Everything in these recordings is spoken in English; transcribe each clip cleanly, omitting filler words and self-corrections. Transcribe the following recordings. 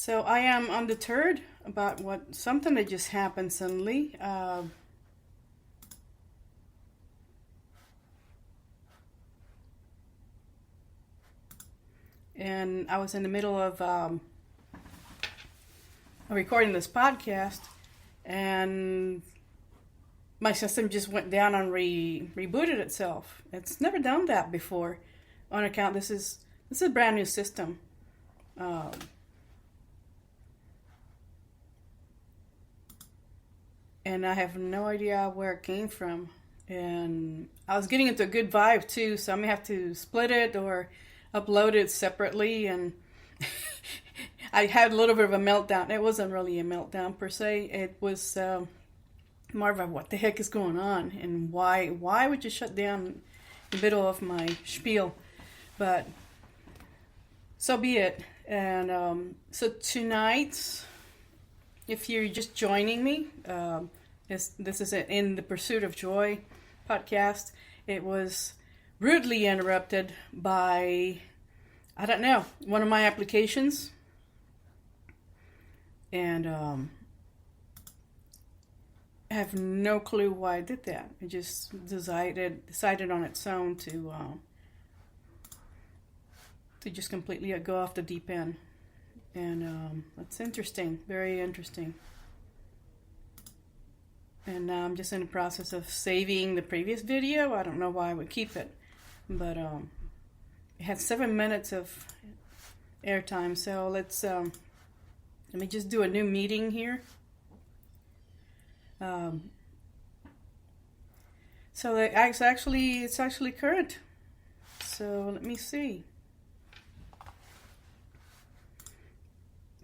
So I am undeterred about something that just happened suddenly. And I was in the middle of recording this podcast, and my system just went down and rebooted itself. It's never done that before. On account, this is a brand new system. And I have no idea where it came from. And I was getting into a good vibe too, so I may have to split it or upload it separately. And I had a little bit of a meltdown. It wasn't really a meltdown per se. It was more of a what the heck is going on, and why would you shut down the middle of my spiel? But so be it. And so tonight, if you're just joining me, this is In the Pursuit of Joy podcast. It was rudely interrupted by, I don't know, one of my applications. And I have no clue why I did that. It just decided on its own to just completely go off the deep end. And that's interesting, very interesting. And now I'm just in the process of saving the previous video. I don't know why I would keep it, but it had 7 minutes of airtime. So let me just do a new meeting here. So it's actually current. So let me see.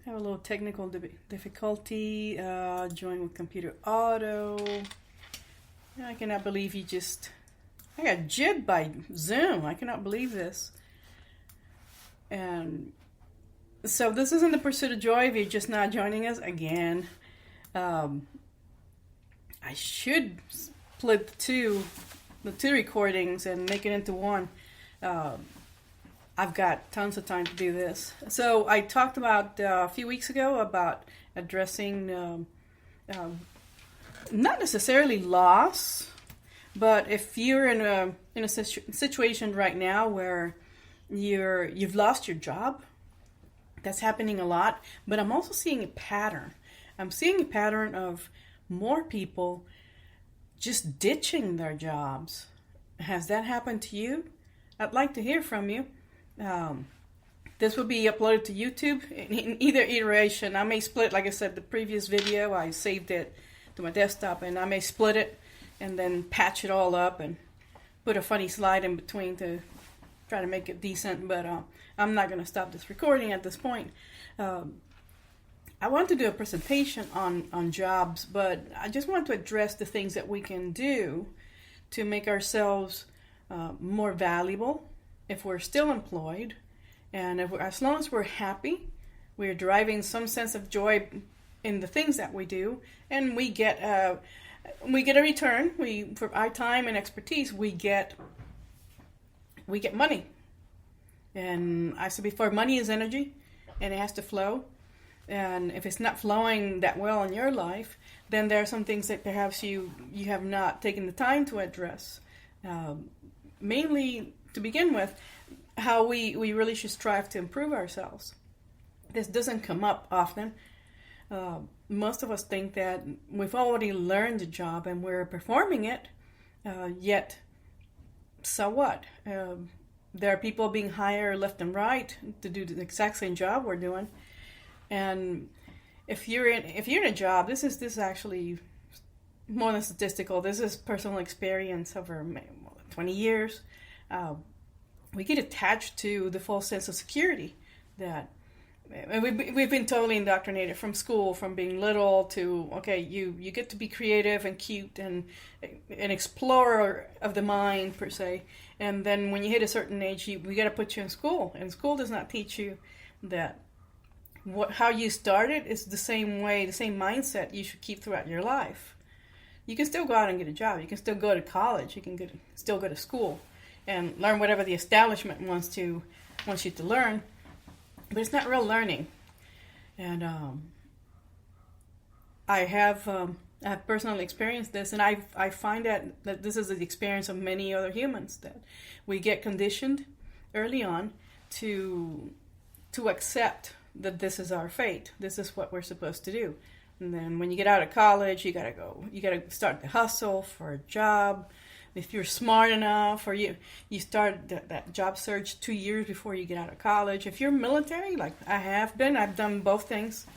Have a little technical difficulty. Join with computer auto. I cannot believe I got jibbed by Zoom. I cannot believe this. And so this isn't the Pursuit of Joy. If you're just not joining us again, I should split the two recordings and make it into one. I've got tons of time to do this. So I talked about a few weeks ago about addressing not necessarily loss, but if you're in a situation right now where you've lost your job, that's happening a lot. But I'm also seeing a pattern. I'm seeing a pattern of more people just ditching their jobs. Has that happened to you? I'd like to hear from you. This will be uploaded to YouTube in either iteration. I may split, like I said, the previous video, I saved it to my desktop, and I may split it and then patch it all up and put a funny slide in between to try to make it decent. But I'm not going to stop this recording at this point. I want to do a presentation on jobs, but I just want to address the things that we can do to make ourselves more valuable if we're still employed, and as long as we're happy, we're deriving some sense of joy in the things that we do, and we get a return. For our time and expertise, we get money. And I said before, money is energy, and it has to flow. And if it's not flowing that well in your life, then there are some things that perhaps you have not taken the time to address. Mainly, to begin with, how we really should strive to improve ourselves. This doesn't come up often. Most of us think that we've already learned the job and we're performing it, yet so what? There are people being hired left and right to do the exact same job we're doing. And if you're in a job, this is actually more than statistical. This is personal experience over 20 years. We get attached to the false sense of security that we've been totally indoctrinated from school, from being little to, okay, you get to be creative and cute and an explorer of the mind per se. And then when you hit a certain age, we got to put you in school. And school does not teach you that how you started is the same way, the same mindset you should keep throughout your life. You can still go out and get a job. You can still go to college. You can still go to school and learn whatever the establishment wants you to learn. But it's not real learning. And I have personally experienced this, and I find that this is the experience of many other humans, that we get conditioned early on to accept that this is our fate. This is what we're supposed to do. And then when you get out of college, you gotta start the hustle for a job. If you're smart enough, or you start that job search 2 years before you get out of college. If you're military, like I have been, I've done both things,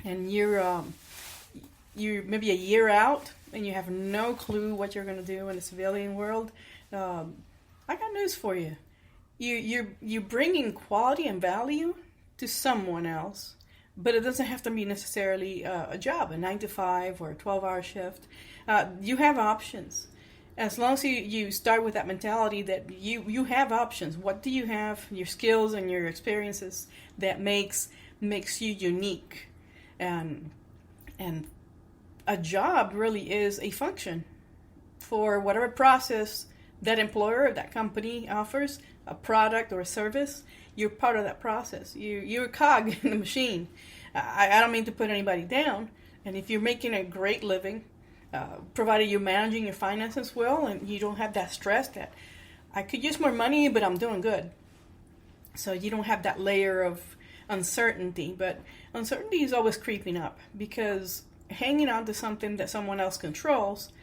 and you're maybe a year out and you have no clue what you're going to do in the civilian world. I got news for you. You're bringing quality and value to someone else, but it doesn't have to be necessarily a job, a 9 to 5 or a 12-hour shift. You have options. As long as you start with that mentality that you have options. What do you have? Your skills and your experiences that makes you unique. And a job really is a function for whatever process that employer or that company offers, a product or a service. You're part of that process. You're a cog in the machine. I don't mean to put anybody down. And if you're making a great living, provided you're managing your finances well and you don't have that stress that I could use more money, but I'm doing good. So you don't have that layer of uncertainty. But uncertainty is always creeping up, because hanging on to something that someone else controls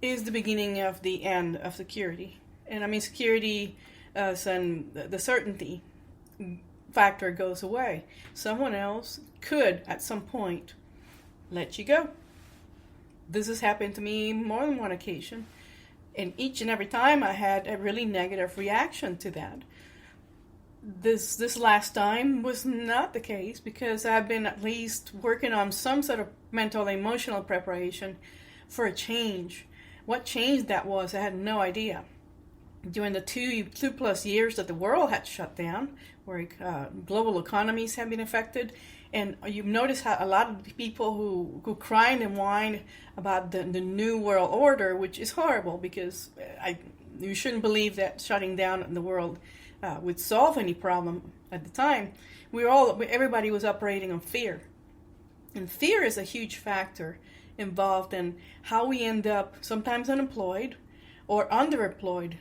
is the beginning of the end of security. And I mean security as in the certainty factor goes away. Someone else could at some point let you go. This has happened to me more than one occasion, and each and every time I had a really negative reaction to that. This last time was not the case, because I've been at least working on some sort of mental and emotional preparation for a change. What change that was, I had no idea. During the two plus years that the world had shut down, where global economies have been affected, and you've noticed how a lot of people who cried and whined about the new world order, which is horrible, because you shouldn't believe that shutting down the world would solve any problem at the time. Everybody was operating on fear. And fear is a huge factor involved in how we end up sometimes unemployed or underemployed,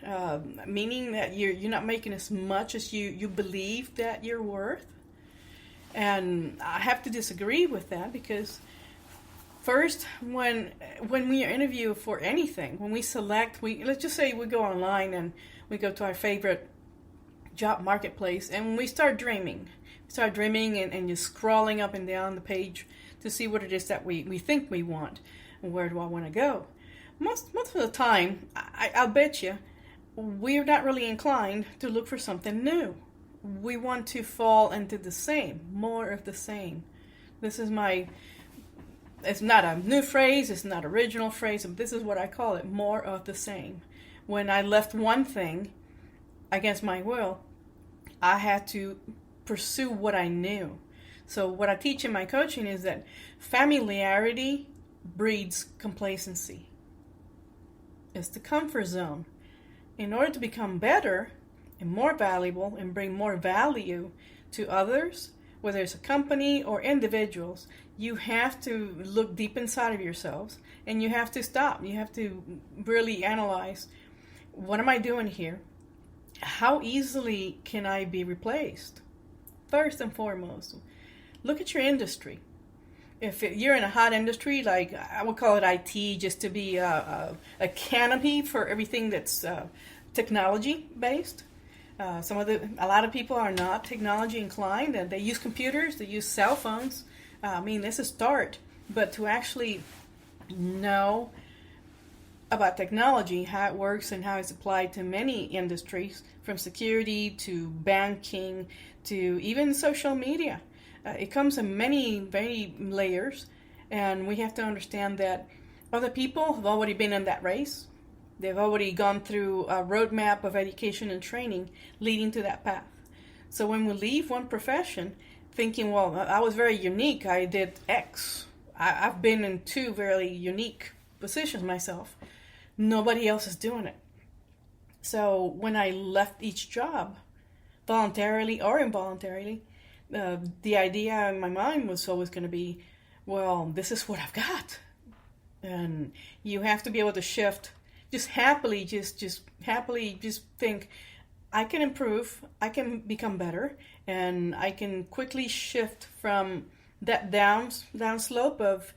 meaning that you're not making as much as you believe that you're worth. And I have to disagree with that, because first, when we interview for anything, when we select, let's just say we go online and we go to our favorite job marketplace and we start dreaming. And just scrolling up and down the page to see what it is that we think we want and where do I want to go. Most of the time, I'll bet you, we're not really inclined to look for something new. We want to fall into the same, more of the same. It's not a new phrase, it's not an original phrase, but this is what I call it, more of the same. When I left one thing against my will, I had to pursue what I knew. So what I teach in my coaching is that familiarity breeds complacency. It's the comfort zone. In order to become better and more valuable and bring more value to others, whether it's a company or individuals, you have to look deep inside of yourselves, and you have to stop. You have to really analyze, what am I doing here? How easily can I be replaced? First and foremost, look at your industry. If you're in a hot industry, like I would call it IT, just to be a canopy for everything that's technology based. A lot of people are not technology inclined, and they use computers, they use cell phones. That's a start, but to actually know about technology, how it works and how it's applied to many industries, from security to banking to even social media. It comes in many, many layers, and we have to understand that other people have already been in that race. They've already gone through a roadmap of education and training leading to that path. So when we leave one profession thinking, well, I was very unique, I did X. I've been in two very unique positions myself. Nobody else is doing it. So when I left each job, voluntarily or involuntarily, the idea in my mind was always going to be, well, this is what I've got. And you have to be able to shift just happily, just happily, just think, I can improve, I can become better, and I can quickly shift from that down slope of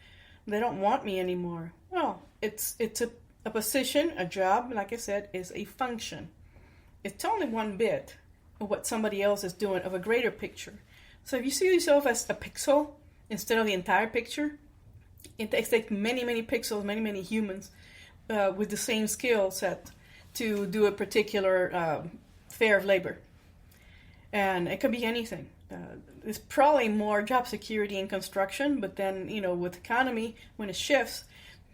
they don't want me anymore. Well, it's a position, a job, like I said, is a function. It's only one bit of what somebody else is doing of a greater picture. So if you see yourself as a pixel instead of the entire picture, it takes like many pixels, many humans with the same skill set to do a particular fair of labor. And it could be anything. There's probably more job security in construction, but then, with economy, when it shifts,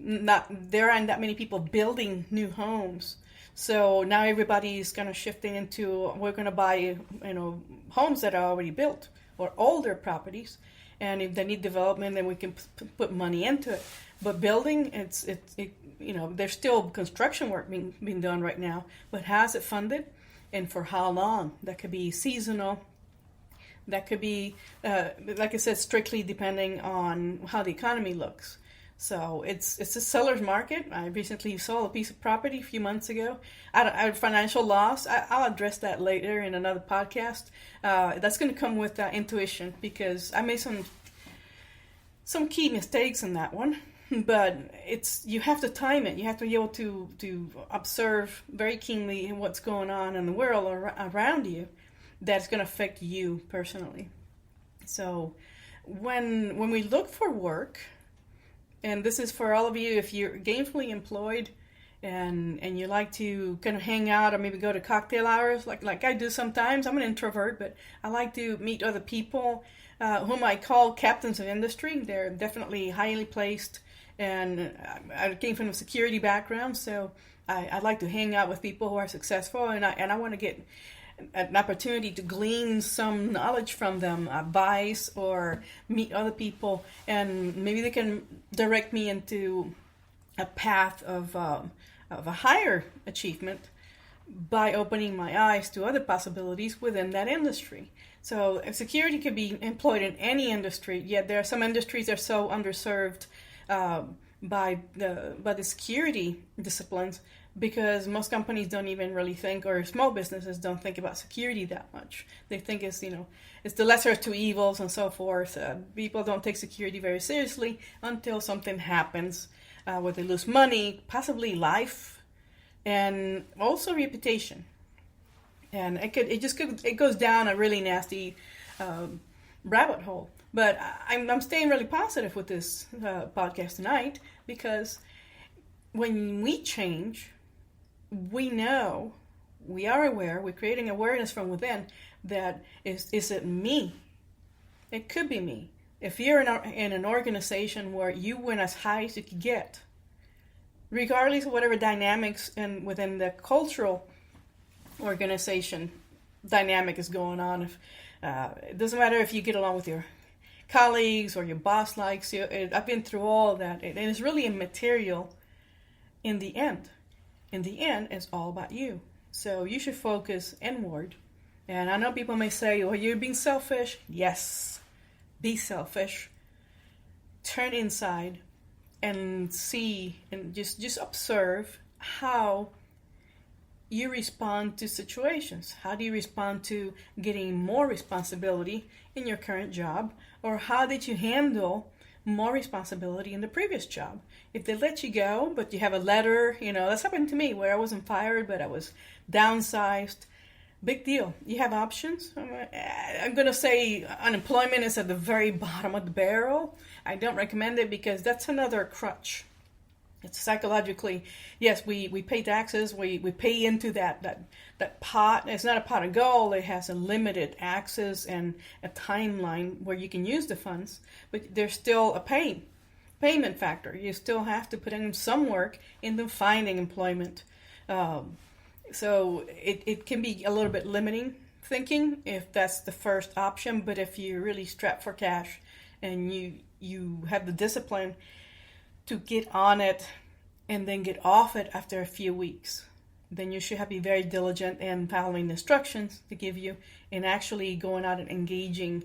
there aren't that many people building new homes. So now everybody's kind of shifting into, we're going to buy, homes that are already built or older properties. And if they need development, then we can put money into it. But building, there's still construction work being done right now. But how's it funded? And for how long? That could be seasonal. That could be, like I said, strictly depending on how the economy looks. So it's a seller's market. I recently sold a piece of property a few months ago. I had financial loss. I'll address that later in another podcast. That's going to come with intuition, because I made some key mistakes in that one. But you have to time it. You have to be able to observe very keenly what's going on in the world around you that's going to affect you personally. So when we look for work, and this is for all of you, if you're gainfully employed and you like to kind of hang out or maybe go to cocktail hours like I do sometimes. I'm an introvert, but I like to meet other people whom I call captains of industry. They're definitely highly placed, and I came from a security background, so I like to hang out with people who are successful, and I want to get an opportunity to glean some knowledge from them, advice, or meet other people, and maybe they can direct me into a path of a higher achievement by opening my eyes to other possibilities within that industry. So security could be employed in any industry, yet there are some industries that are so underserved by the security disciplines, because most companies don't even really think, or small businesses don't think about security that much. They think it's the lesser of two evils and so forth. People don't take security very seriously until something happens, where they lose money, possibly life, and also reputation. And it goes down a really nasty rabbit hole. But I'm staying really positive with this podcast tonight, because when we change, we know, we are aware, we're creating awareness from within that is it me? It could be me. If you're in an organization where you went as high as you could get, regardless of whatever dynamics and within the cultural organization dynamic is going on, it doesn't matter if you get along with your colleagues or your boss likes you. I've been through all that, and it's really immaterial in the end. In the end, it's all about you. So you should focus inward. And I know people may say, well, you're being selfish. Yes, be selfish. Turn inside and see and just observe how you respond to situations. How do you respond to getting more responsibility in your current job? Or how did you handle more responsibility in the previous job? If they let you go, but you have a letter, that's happened to me where I wasn't fired, but I was downsized. Big deal. You have options. I'm going to say unemployment is at the very bottom of the barrel. I don't recommend it, because that's another crutch. It's psychologically, yes, we pay taxes, we pay into that pot. It's not a pot of gold. It has a limited access and a timeline where you can use the funds, but there's still a payment factor. You still have to put in some work into finding employment. So it can be a little bit limiting thinking if that's the first option, but if you're really strapped for cash and you have the discipline to get on it and then get off it after a few weeks, then you should have to be very diligent in following the instructions to give you and actually going out and engaging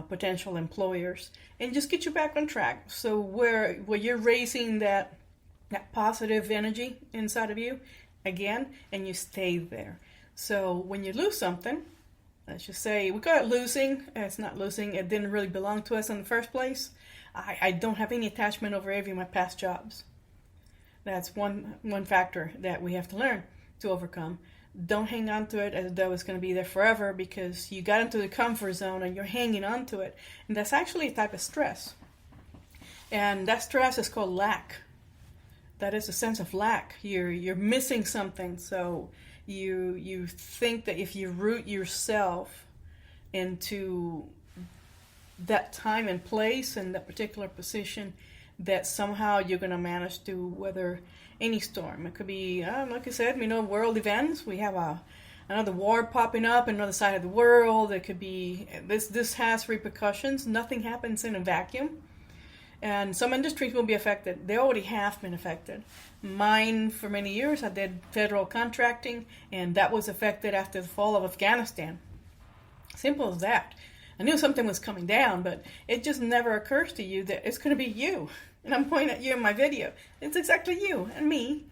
potential employers and just get you back on track. So where you're raising that positive energy inside of you again, and you stay there. So when you lose something, let's just say we got losing, it's not losing, it didn't really belong to us in the first place. I don't have any attachment over any of my past jobs. That's one factor that we have to learn to overcome. Don't hang on to it as though it's going to be there forever, because you got into the comfort zone and you're hanging on to it. And that's actually a type of stress. And that stress is called lack. That is a sense of lack. You're missing something. So you think that if you root yourself into that time and place and that particular position, that somehow you're going to manage to weather any storm. It could be, like I said, world events. We have another war popping up in another side of the world. It could be, this has repercussions. Nothing happens in a vacuum. And some industries will be affected. They already have been affected. Mine, for many years, I did federal contracting, and that was affected after the fall of Afghanistan. Simple as that. I knew something was coming down, but it just never occurs to you that it's going to be you. And I'm pointing at you in my video. It's exactly you and me.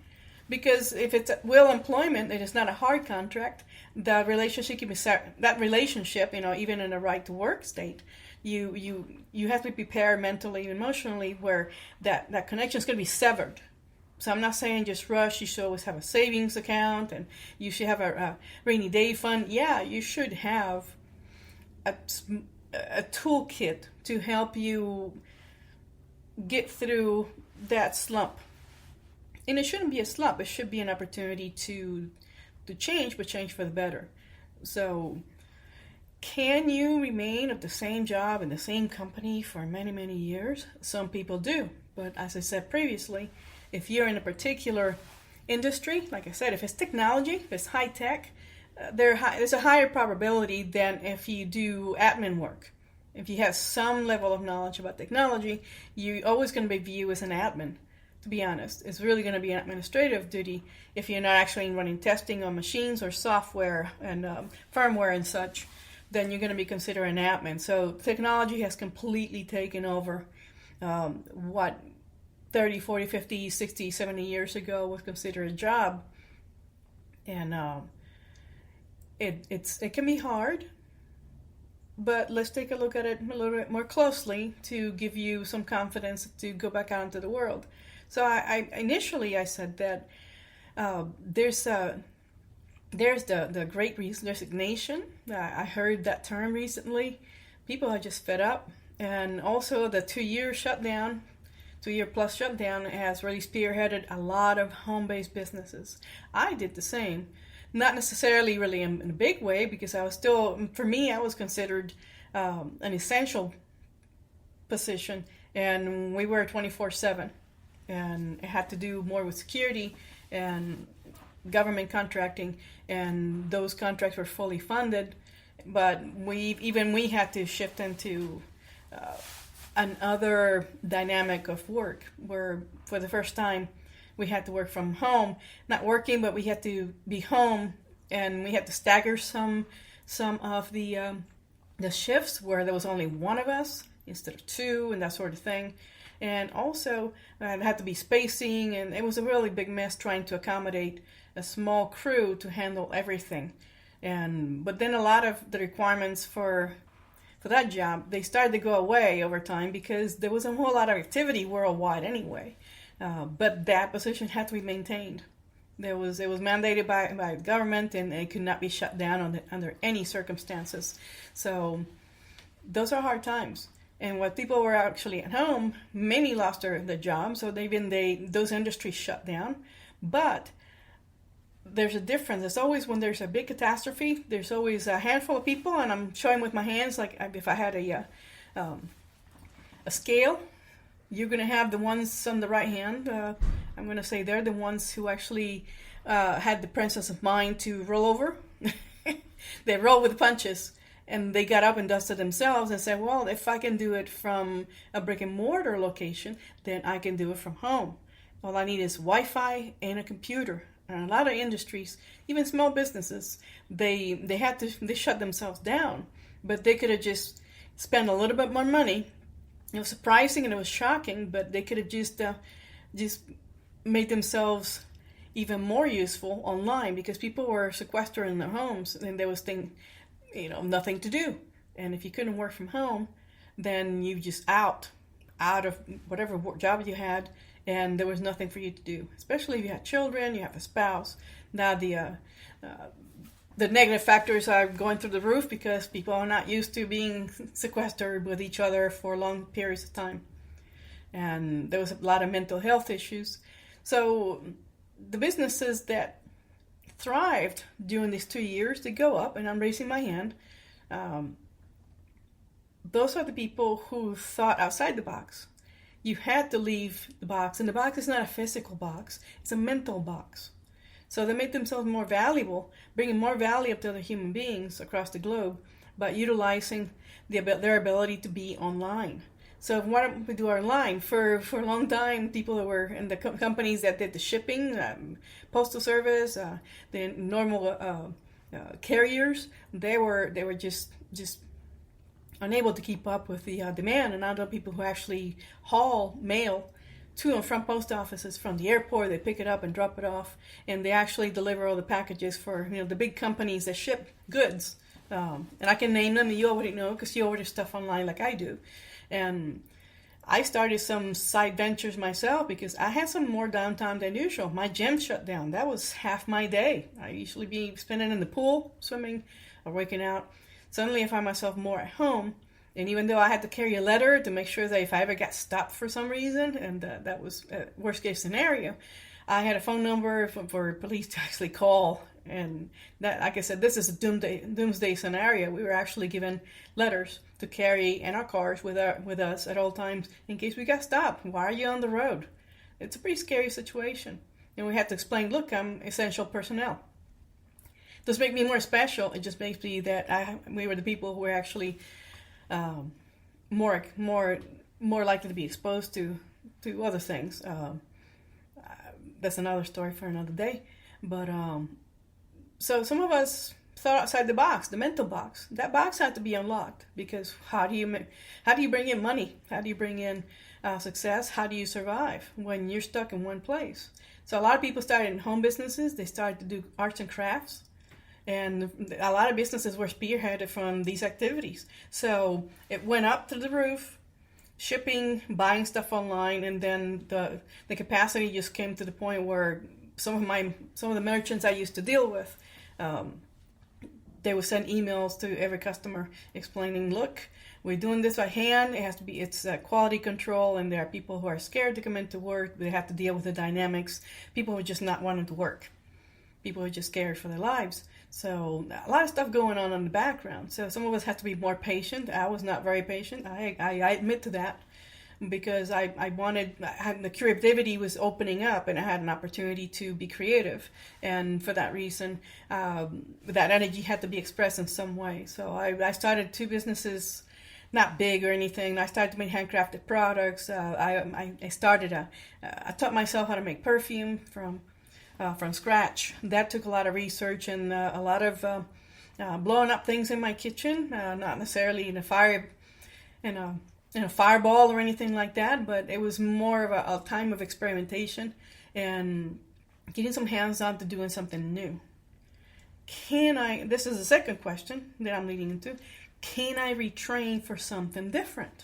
Because if it's will employment, it is not a hard contract. The relationship can be that relationship, even in a right to work state, you have to be prepared mentally and emotionally where that connection is going to be severed. So I'm not saying just rush. You should always have a savings account and you should have a rainy day fund. Yeah, you should have a toolkit to help you get through that slump. And it shouldn't be a slump. It should be an opportunity to change, but change for the better. So can you remain at the same job in the same company for many, many years? Some people do. But as I said previously, if you're in a particular industry, like I said, if it's technology, if it's high tech, there's a higher probability than if you do admin work. If you have some level of knowledge about technology, you're always going to be viewed as an admin, to be honest. It's really going to be an administrative duty if you're not actually running testing on machines or software and firmware and such, then you're going to be considered an admin. So technology has completely taken over what 30, 40, 50, 60, 70 years ago was considered a job. And it can be hard, but let's take a look at it a little bit more closely to give you some confidence to go back out into the world. So I initially said that there's the great resignation. I heard that term recently. People are just fed up. And also the 2-year shutdown, 2-year plus shutdown has really spearheaded a lot of home-based businesses. I did the same. Not necessarily really in a big way, because I was still, for me, I was considered an essential position, and we were 24/7, and it had to do more with security and government contracting, and those contracts were fully funded, but we had to shift into another dynamic of work, where for the first time we had to work from home, not working, but we had to be home, and we had to stagger some of the shifts where there was only one of us instead of two, and that sort of thing. And also, there had to be spacing, and it was a really big mess trying to accommodate a small crew to handle everything. But then a lot of the requirements for that job, they started to go away over time because there was a whole lot of activity worldwide anyway. But that position had to be maintained. It was mandated by the government, and it could not be shut down under any circumstances. So those are hard times. And when people were actually at home, many lost their jobs, so those industries shut down. But there's a difference. It's always when there's a big catastrophe, there's always a handful of people, and I'm showing with my hands, like if I had a scale, you're going to have the ones on the right hand. I'm going to say they're the ones who actually had the presence of mind to roll over. They roll with the punches. And they got up and dusted themselves and said, well, if I can do it from a brick and mortar location, then I can do it from home. All I need is Wi-Fi and a computer. And a lot of industries, even small businesses, they shut themselves down, but they could have just spent a little bit more money. It was surprising and it was shocking, but they could have just made themselves even more useful online because people were sequestered in their homes and there was nothing to do. And if you couldn't work from home, then you just out of whatever job you had, and there was nothing for you to do. Especially if you had children, you have a spouse. Now the negative factors are going through the roof because people are not used to being sequestered with each other for long periods of time, and there was a lot of mental health issues. So the businesses that thrived during these 2 years, they go up, and I'm raising my hand. Those are the people who thought outside the box. You had to leave the box, and the box is not a physical box, it's a mental box. So they made themselves more valuable, bringing more value to other human beings across the globe by utilizing their ability to be online. So what do we do online? For a long time, people that were in the companies that did the shipping, postal service, the normal carriers, they were just unable to keep up with the demand. And now the people who actually haul mail to and from post offices from the airport, they pick it up and drop it off, and they actually deliver all the packages for the big companies that ship goods. And I can name them, and you already know because you order stuff online like I do. And I started some side ventures myself because I had some more downtime than usual. My gym shut down. That was half my day. I usually be spending in the pool, swimming, or working out. Suddenly I find myself more at home. And even though I had to carry a letter to make sure that if I ever got stopped for some reason, and that was a worst case scenario, I had a phone number for police to actually call. And that, like I said, this is a doomsday scenario. We were actually given letters to carry in our cars with us at all times in case we got stopped. Why are you on the road? It's a pretty scary situation. And we had to explain, look, I'm essential personnel. It doesn't make me more special. It just makes me that we were the people who were actually more likely to be exposed to other things. That's another story for another day. But so some of us thought outside the box, the mental box. That box had to be unlocked because how do you bring in money? How do you bring in success? How do you survive when you're stuck in one place? So a lot of people started in home businesses. They started to do arts and crafts. And a lot of businesses were spearheaded from these activities. So it went up to the roof, shipping, buying stuff online, and then the capacity just came to the point where some of the merchants I used to deal with, they would send emails to every customer explaining, look, we're doing this by hand. It's quality control, and there are people who are scared to come into work. They have to deal with the dynamics. People who are just not wanting to work. People who are just scared for their lives. So a lot of stuff going on in the background. So some of us have to be more patient. I was not very patient. I admit to that because the creativity was opening up and I had an opportunity to be creative. And for that reason, that energy had to be expressed in some way. So I started 2 businesses, not big or anything. I started to make handcrafted products. I taught myself how to make perfume from scratch. That took a lot of research and a lot of blowing up things in my kitchen. Not necessarily in a fireball or anything like that, but it was more of a time of experimentation and getting some hands-on to doing something new. This is the second question that I'm leading into. Can I retrain for something different?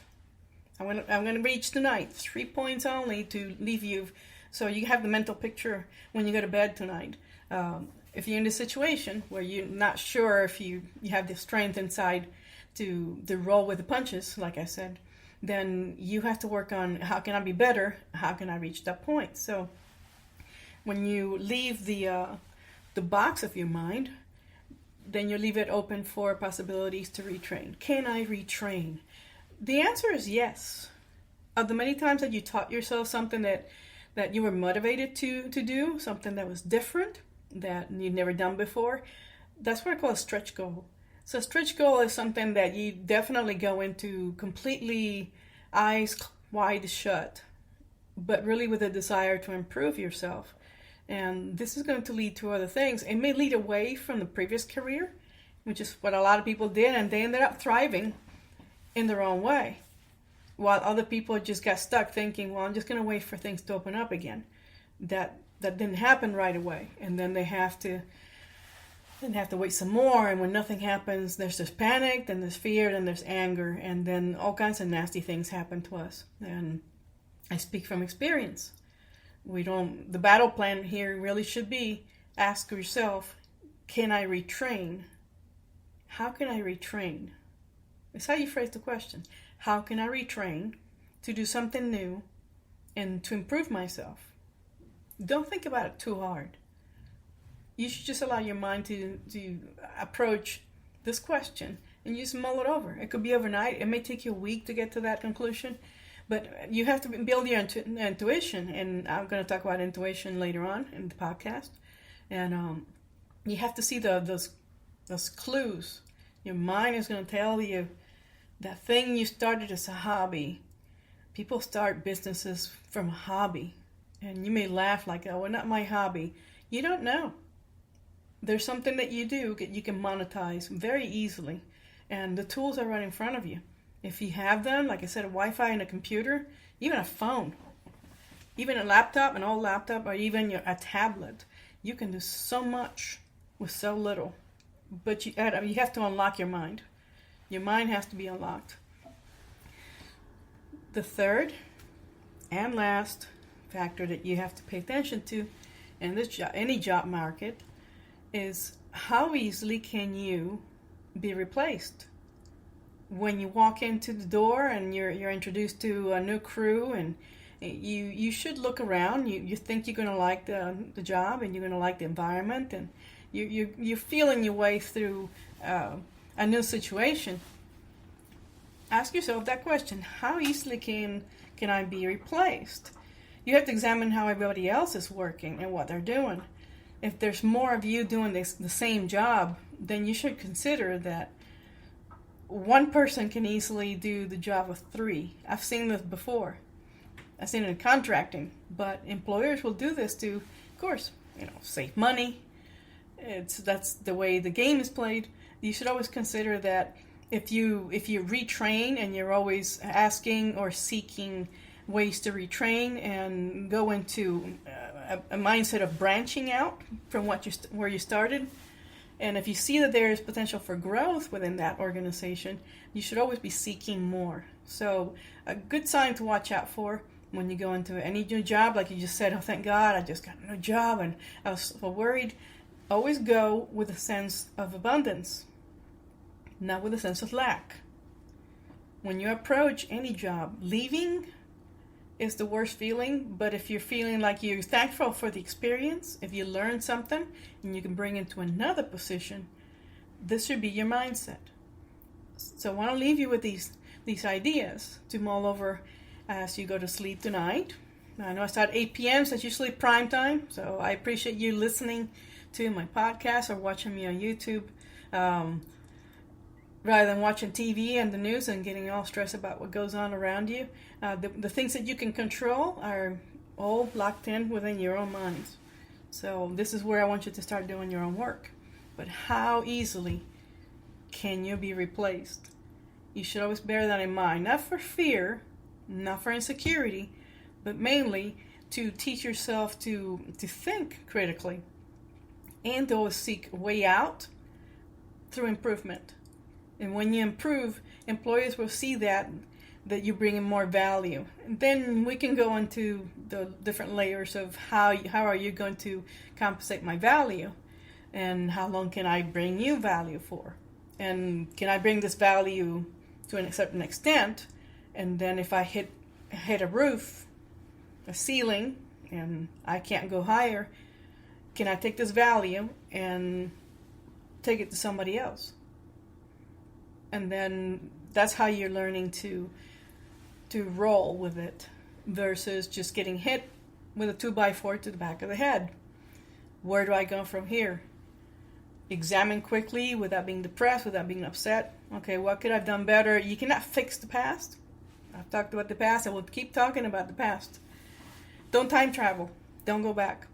I'm going to reach tonight 3 points only to leave you so you have the mental picture when you go to bed tonight. If you're in this situation where you're not sure if you have the strength inside to roll with the punches, like I said, then you have to work on how can I be better? How can I reach that point? So when you leave the box of your mind, then you leave it open for possibilities to retrain. Can I retrain? The answer is yes. Of the many times that you taught yourself something that you were motivated to do, something that was different, that you'd never done before, that's what I call a stretch goal. So a stretch goal is something that you definitely go into completely eyes wide shut, but really with a desire to improve yourself. And this is going to lead to other things. It may lead away from the previous career, which is what a lot of people did, and they ended up thriving in their own way. While other people just got stuck thinking, well, I'm just going to wait for things to open up again. That didn't happen right away. And then they have to wait some more. And when nothing happens, there's this panic, then there's fear, then there's anger, and then all kinds of nasty things happen to us. And I speak from experience. The battle plan here really should be, ask yourself, can I retrain? How can I retrain? That's how you phrase the question. How can I retrain to do something new and to improve myself? Don't think about it too hard. You should just allow your mind to approach this question and just mull it over. It could be overnight. It may take you a week to get to that conclusion. But you have to build your intuition, and I'm going to talk about intuition later on in the podcast. And you have to see those clues. Your mind is going to tell you that thing you started as a hobby. People start businesses from a hobby, and you may laugh like, "Oh, well, not my hobby." You don't know. There's something that you do that you can monetize very easily, and the tools are right in front of you. If you have them, like I said, a Wi-Fi and a computer, even a phone, even a laptop, an old laptop, or even a tablet, you can do so much with so little. But you have to unlock your mind. Your mind has to be unlocked. The third and last factor that you have to pay attention to in any job market is how easily can you be replaced? When you walk into the door and you're introduced to a new crew, and you should look around. You think you're going to like the job, and you're going to like the environment, and you're feeling your way through a new situation. Ask yourself that question: how easily can I be replaced? You have to examine how everybody else is working and what they're doing. If there's more of you doing the same job, then you should consider that one person can easily do the job of three. I've seen this before. I've seen it in contracting, but employers will do this to, of course, save money. That's the way the game is played. You should always consider that if you retrain and you're always asking or seeking ways to retrain and go into a mindset of branching out from where you started. And if you see that there is potential for growth within that organization, you should always be seeking more. So a good sign to watch out for when you go into any new job, like you just said, oh, thank God, I just got a new job and I was so worried. Always go with a sense of abundance, not with a sense of lack. When you approach any job, leaving is the worst feeling, but if you're feeling like you're thankful for the experience, if you learned something and you can bring it to another position, this should be your mindset. So I want to leave you with these ideas to mull over as you go to sleep tonight. I know I start at 8 p.m., so it's usually prime time, so I appreciate you listening to my podcast or watching me on YouTube. Rather than watching TV and the news and getting all stressed about what goes on around you. The things that you can control are all locked in within your own minds. So this is where I want you to start doing your own work. But how easily can you be replaced? You should always bear that in mind. Not for fear, not for insecurity, but mainly to teach yourself to think critically and to always seek a way out through improvement. And when you improve, employers will see that you bring in more value. And then we can go into the different layers of how are you going to compensate my value, and how long can I bring you value for, and can I bring this value to a certain extent, and then if I hit a roof, a ceiling, and I can't go higher, can I take this value and take it to somebody else? And then that's how you're learning to roll with it versus just getting hit with a 2x4 to the back of the head. Where do I go from here? Examine quickly without being depressed, without being upset. Okay, what could I have done better? You cannot fix the past. I've talked about the past. I will keep talking about the past. Don't time travel. Don't go back.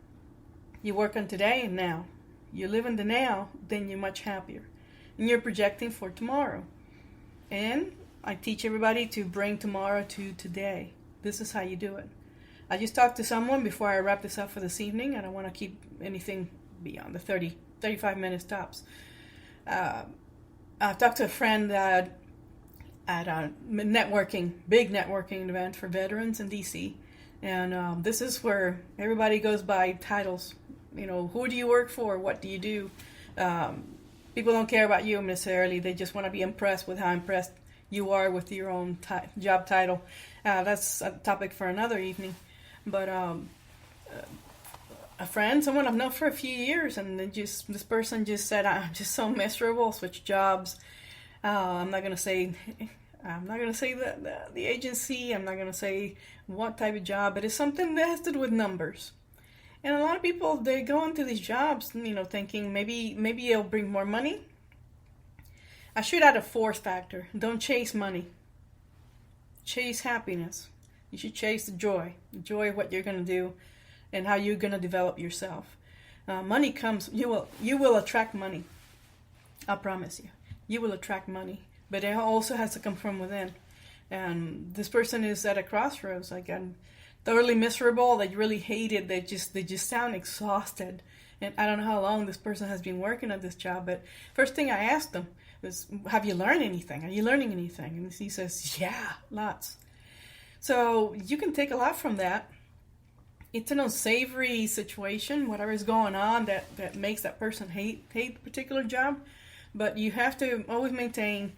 You work on today and now. You live in the now, then you're much happier. And you're projecting for tomorrow. And I teach everybody to bring tomorrow to today. This is how you do it. I just talked to someone before I wrap this up for this evening. I don't want to keep anything beyond the 35 minutes tops. I talked to a friend at a big networking event for veterans in DC. And this is where everybody goes by titles. You know, who do you work for? What do you do? People don't care about you necessarily. They just want to be impressed with how impressed you are with your own job title. That's a topic for another evening. But a friend, someone I've known for a few years, and this person just said, "I'm just so miserable. Switch jobs." I'm not gonna say the agency. I'm not gonna say what type of job, but it's something that has to do with numbers. And a lot of people, they go into these jobs, you know, thinking maybe it'll bring more money. I should add a fourth factor. Don't chase money. Chase happiness. You should chase the joy of what you're going to do and how you're going to develop yourself. Money comes, you will attract money. I promise you. You will attract money. But it also has to come from within. And this person is at a crossroads. Like, I'm thoroughly miserable. They really hate it. They just sound exhausted. And I don't know how long this person has been working at this job, but first thing I asked them was, have you learned anything? Are you learning anything? And he says, yeah, lots. So you can take a lot from that. It's an unsavory situation, whatever is going on that makes that person hate the particular job. But you have to always maintain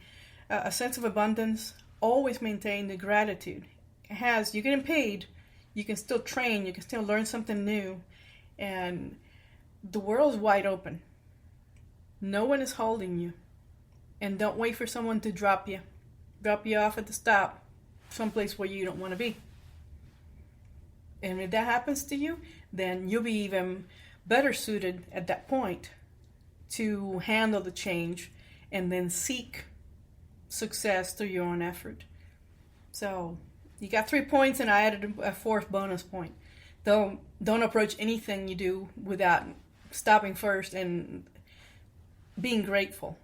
a sense of abundance, always maintain the gratitude. You're getting paid, you can still train, you can still learn something new, and the world is wide open. No one is holding you. And don't wait for someone to drop you off at the stop, someplace where you don't want to be. And if that happens to you, then you'll be even better suited at that point to handle the change and then seek success through your own effort. So you got 3 points, and I added a fourth bonus point. Don't approach anything you do without stopping first and being grateful.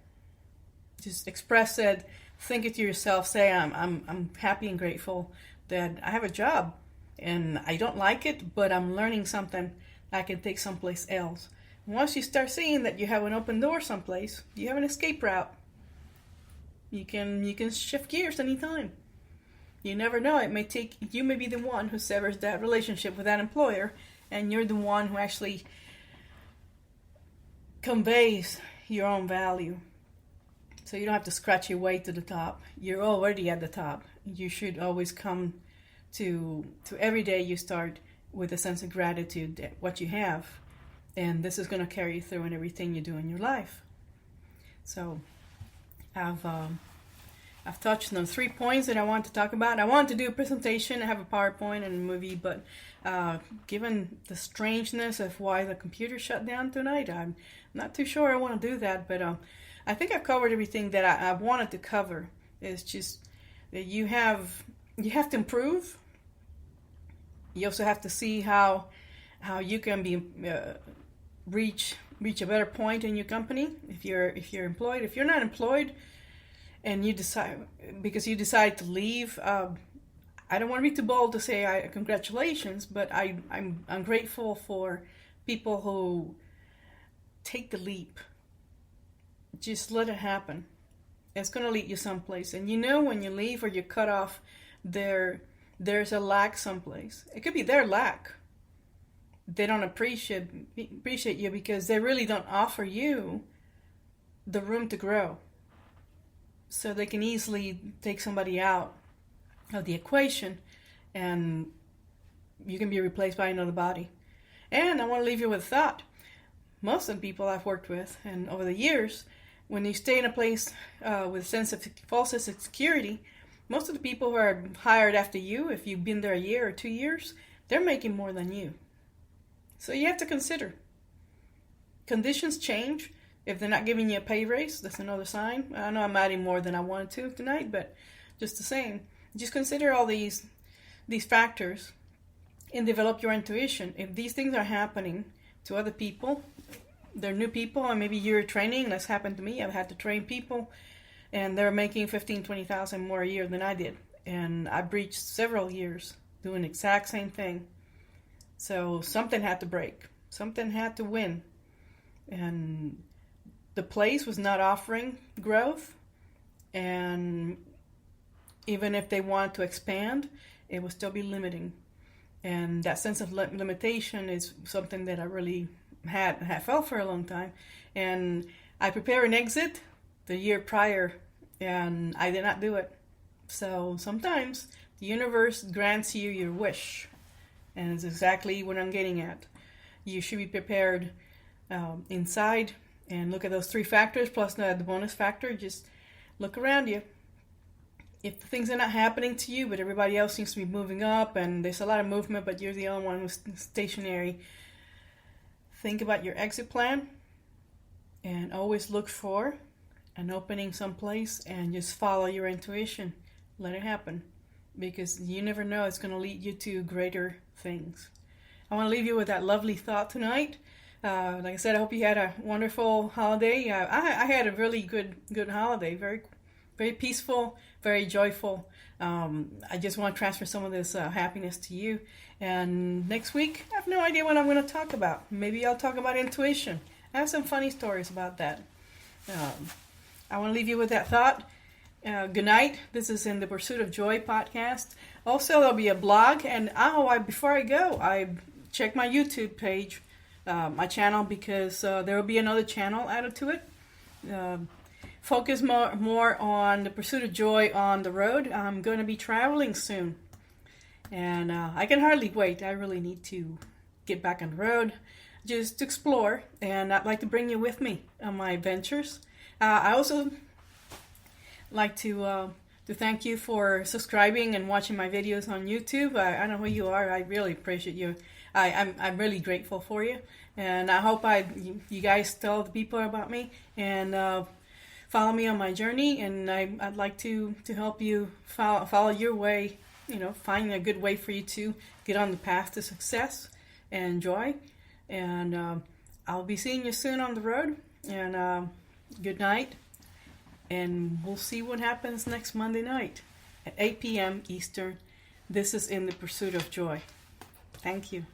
Just express it, think it to yourself, say I'm happy and grateful that I have a job and I don't like it, but I'm learning something I can take someplace else. Once you start seeing that you have an open door someplace, you have an escape route. You can shift gears anytime. You never know. You may be the one who severs that relationship with that employer, and you're the one who actually conveys your own value. So you don't have to scratch your way to the top. You're already at the top. You should always come to every day you start with a sense of gratitude at what you have. And this is going to carry you through in everything you do in your life. So I've touched on 3 points that I want to talk about. I want to do a presentation. I have a PowerPoint and a movie, but given the strangeness of why the computer shut down tonight, I'm not too sure I want to do that. But I think I've covered everything that I wanted to cover. It's just that you have to improve. You also have to see how you can be reach a better point in your company if you're employed. If you're not employed and you decide to leave, I don't want to be too bold to say congratulations, but I'm grateful for people who take the leap. Just let it happen. It's going to lead you someplace. And you know when you leave or you're cut off, there's a lack someplace. It could be their lack. They don't appreciate you because they really don't offer you the room to grow. So they can easily take somebody out of the equation and you can be replaced by another body. And I want to leave you with a thought. Most of the people I've worked with and over the years, when you stay in a place with a sense of false sense of security, most of the people who are hired after you, if you've been there a year or 2 years, they're making more than you. So you have to consider. Conditions change. If they're not giving you a pay raise, that's another sign. I know I'm adding more than I wanted to tonight, but just the same. Just consider all these factors and develop your intuition. If these things are happening, to other people. They're new people, and maybe you're training. That's happened to me. I've had to train people, and they're making 15, 20,000 more a year than I did. And I breached several years doing the exact same thing. So something had to break. Something had to win. And the place was not offering growth. And even if they wanted to expand, it would still be limiting. And that sense of limitation is something that I really had felt for a long time. And I prepared an exit the year prior, and I did not do it. So sometimes the universe grants you your wish, and it's exactly what I'm getting at. You should be prepared inside, and look at those 3 factors plus the bonus factor. Just look around you. If the things are not happening to you, but everybody else seems to be moving up, and there's a lot of movement, but you're the only one who's stationary, think about your exit plan, and always look for an opening someplace, and just follow your intuition. Let it happen, because you never know, it's going to lead you to greater things. I want to leave you with that lovely thought tonight. Like I said, I hope you had a wonderful holiday. I had a really good holiday, very, very peaceful, very joyful. I just want to transfer some of this happiness to you. And next week, I have no idea what I'm going to talk about. Maybe I'll talk about intuition. I have some funny stories about that. I want to leave you with that thought. Good night. This is in the Pursuit of Joy podcast. Also, there'll be a blog. And before I go, I check my YouTube page, my channel, because there will be another channel added to it. Focus more on the pursuit of joy on the road. I'm going to be traveling soon, and I can hardly wait. I really need to get back on the road, just to explore, and I'd like to bring you with me on my adventures. I also like to thank you for subscribing and watching my videos on YouTube. I know who you are. I really appreciate you. I'm really grateful for you, and I hope you guys tell the people about me, and follow me on my journey. And I'd like to help you follow your way. Find a good way for you to get on the path to success and joy. And I'll be seeing you soon on the road. And good night. And we'll see what happens next Monday night at 8 p.m. Eastern. This is In the Pursuit of Joy. Thank you.